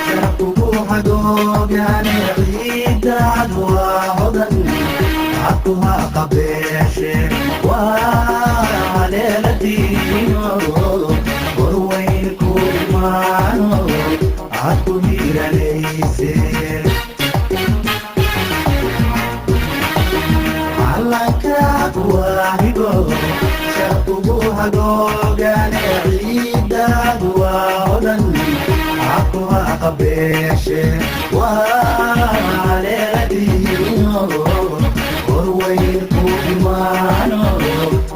شرفوها دوغان عيد عدواهضا عطوها قبيشي وليلتي وروينكم مانو عطو هيرا ليسي علنكاك واهدو شرفوها دوغان عيد عدواهضا عطوها قبيشي وليلتي وروينكم مانو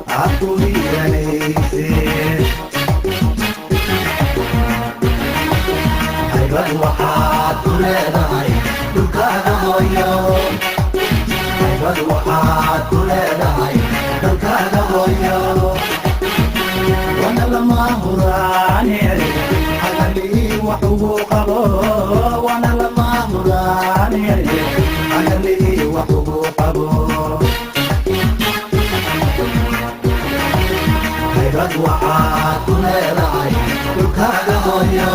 عطو هيرا ليسي bal waxaad ku leedahay dhulkaaga hooyo bal waxaad ku leedahay dhulkaaga hooyo wana lama huraane hagalii wax ugu qabo wana lama huraane hagalii wax ugu qabo bal waxaad ku leedahay dhulkaaga hooyo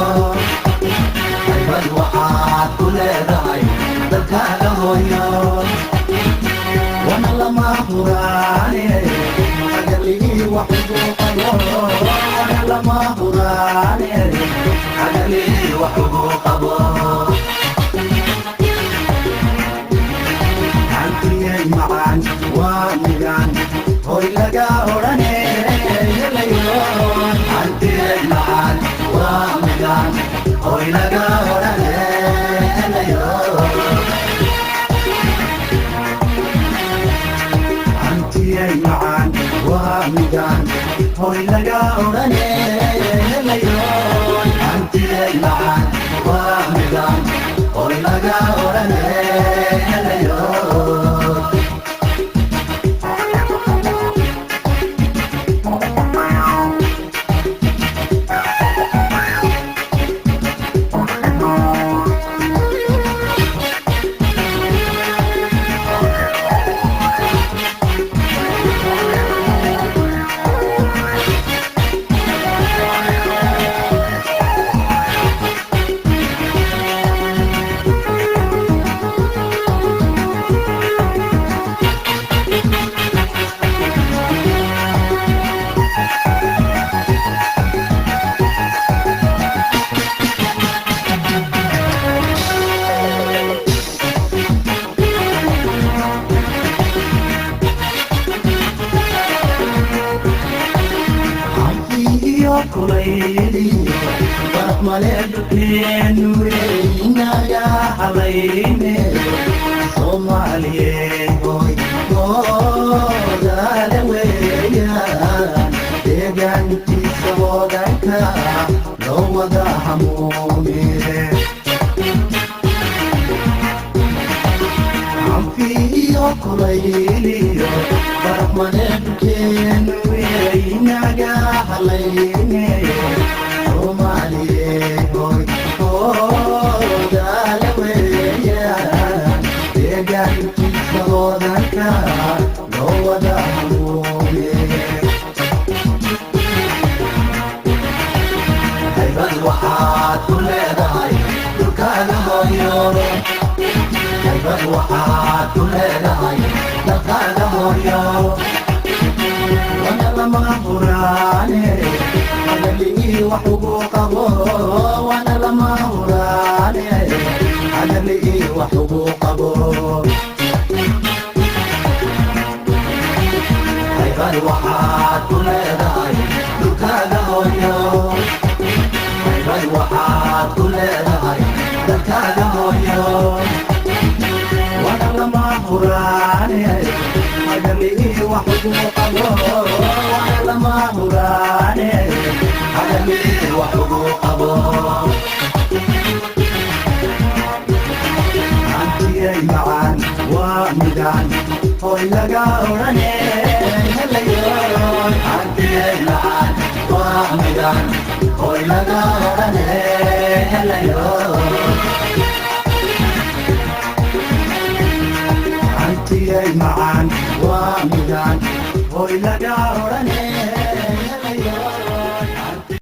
bal waxaad ku leedahay dalkaaga hooyo wana lama huraane hagalii wax ugu qabo wana lama huraane hagalii wax ugu qabo antiyay macaan waa migaan hoy laga odhane helayo antiyay macaan waa migaan hoy laga odhane helayo antiyay macaan waa migaan hoy laga odhane helayo antiyay macaan waa migaan hoy laga odhane helayo kulayliyo barmaleedkeenu inaga halayne Soomaaliyeeyoy moodaale weeyaan deegaankiisa wadanka loo wada hamuumire anfiyo kulayliyo barmaleedkeenu inaga halayne Soomaaliyeeyoy moodaale weeyaan deegaankiisa wadanka loo wada hamuumire bal waxaad ku leedahay dhulkaaga hooyo bal waxaad ku leedahay dalkaaga hooyo wana lama huraane hagalii wax ugu qabo wana lama huraane hagalii wax ugu qabo bal waxaad ku leedahay dhulkaaga hooyo bal waxaad ku leedahay dalkaaga hooyo wana lama huraane hagalii wax ugu qabo wana lama huraane hagalii wax ugu qabo antiyay macaan waa midaan hoy laga odhane helayo antiyay macaan waa midaan hoy laga odhane helayo antiyay macaan waa midaan hoy laga odhane